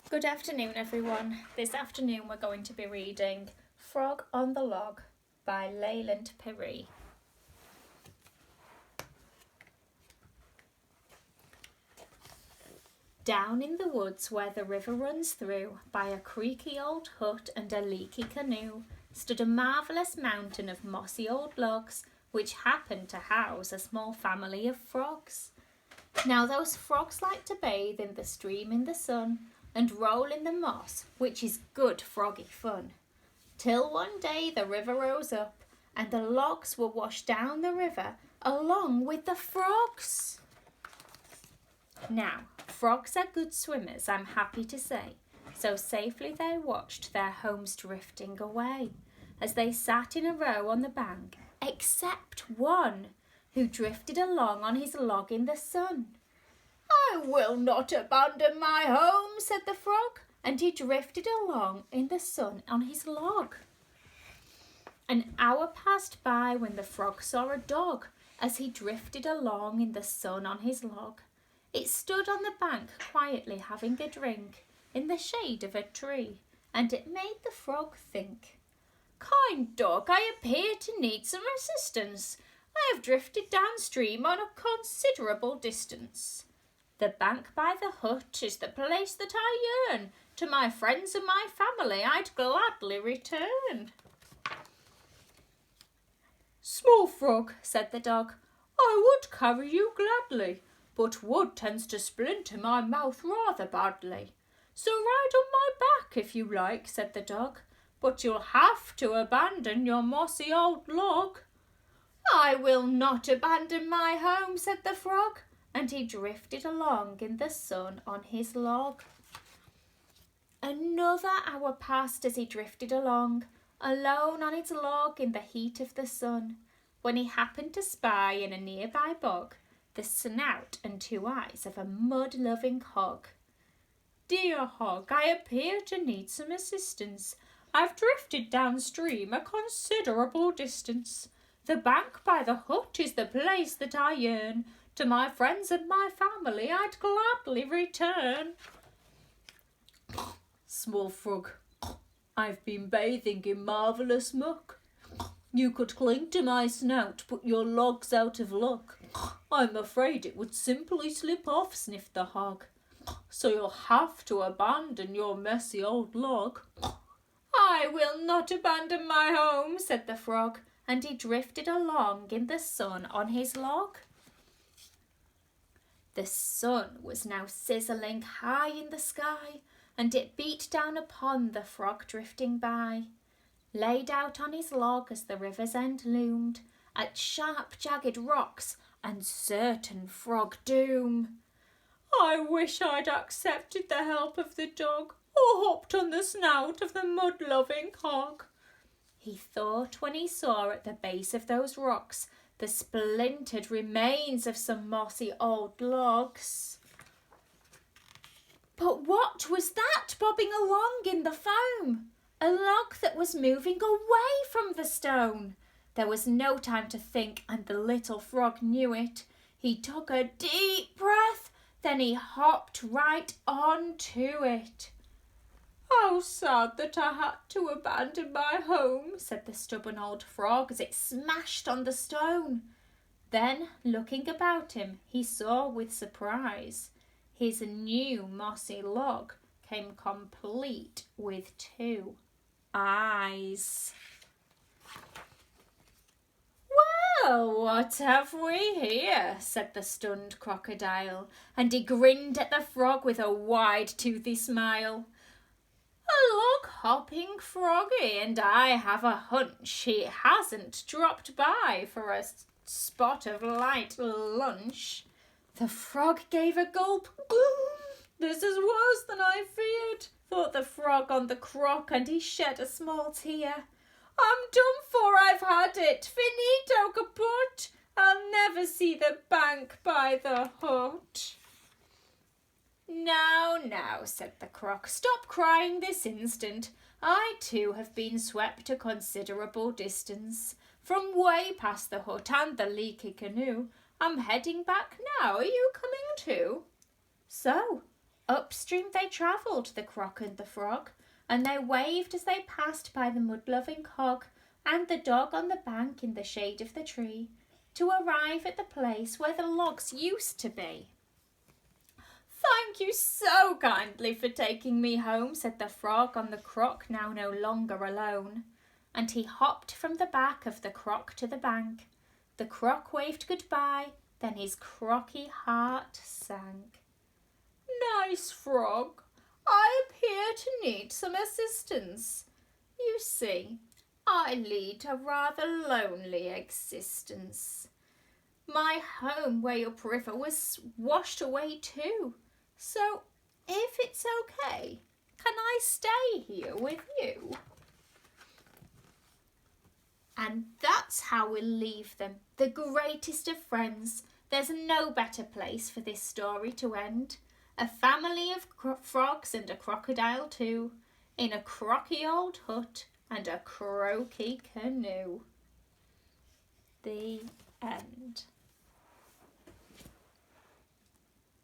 Good afternoon, everyone. This afternoon we're going to be reading Frog on the Log by Leyland Perree. Down in the woods where the river runs through, by a creaky old hut and a leaky canoe, stood a marvellous mountain of mossy old logs, which happened to house a small family of frogs. Now those frogs like to bathe in the stream in the sun, and roll in the moss, which is good froggy fun. Till one day the river rose up, and the logs were washed down the river along with the frogs. Now, frogs are good swimmers, I'm happy to say, so safely they watched their homes drifting away, as they sat in a row on the bank, except one, who drifted along on his log in the sun. "I will not abandon my home," said the frog, and he drifted along in the sun on his log. An hour passed by when the frog saw a dog as he drifted along in the sun on his log. It stood on the bank quietly having a drink in the shade of a tree, and it made the frog think. "Kind dog, I appear to need some assistance. I have drifted downstream on a considerable distance. The bank by the hut is the place that I yearn. To my friends and my family I'd gladly return." "Small frog," said the dog, "I would carry you gladly, but wood tends to splinter my mouth rather badly. So ride on my back if you like," said the dog, "but you'll have to abandon your mossy old log." "I will not abandon my home," said the frog, and he drifted along in the sun on his log. Another hour passed as he drifted along, alone on his log in the heat of the sun, when he happened to spy in a nearby bog the snout and two eyes of a mud-loving hog. "Dear hog, I appear to need some assistance. I've drifted downstream a considerable distance. The bank by the hut is the place that I yearn. To my friends and my family I'd gladly return." "Small frog, I've been bathing in marvellous muck. You could cling to my snout, but your log's out of luck. I'm afraid it would simply slip off," sniffed the hog. "So you'll have to abandon your messy old log." "I will not abandon my home," said the frog, and he drifted along in the sun on his log. The sun was now sizzling high in the sky, and it beat down upon the frog drifting by. Laid out on his log as the river's end loomed, at sharp jagged rocks and certain frog doom. "I wish I'd accepted the help of the dog, or hopped on the snout of the mud-loving hog," he thought when he saw at the base of those rocks the splintered remains of some mossy old logs. But what was that bobbing along in the foam? A log that was moving away from the stone. There was no time to think, and the little frog knew it. He took a deep breath, then he hopped right on to it. "How sad that I had to abandon my home," said the stubborn old frog as it smashed on the stone. Then, looking about him, he saw with surprise his new mossy log came complete with two eyes. "Well, what have we here?" said the stunned crocodile, and he grinned at the frog with a wide toothy smile. "A log-hopping froggy, and I have a hunch he hasn't dropped by for a spot of light lunch." The frog gave a gulp. "This is worse than I feared," thought the frog on the crock, and he shed a small tear. "I'm done for, I've had it. Finito kaput. I'll never see the bank by the hut." Now, said the croc, "stop crying this instant. I too have been swept a considerable distance, from way past the hut and the leaky canoe. I'm heading back now. Are you coming too?" "So, Upstream they travelled, the Croc and the Frog, and they waved as they passed by the mud-loving Hog and the Dog on the bank in the shade of the tree, to arrive at the place where the logs used to be. "Thank you so kindly for taking me home," said the Frog on the Croc, now no longer alone. And he hopped from the back of the Croc to the bank. The Croc waved goodbye, then his crocky heart sank. "Nice Frog, I appear to need some assistance. You see, I lead a rather lonely existence. My home way upriver was washed away too. So, if it's okay, can I stay here with you?" And that's how we'll leave them, the greatest of friends. There's no better place for this story to end. A family of frogs and a crocodile too, in a crocky old hut and a croaky canoe. The end.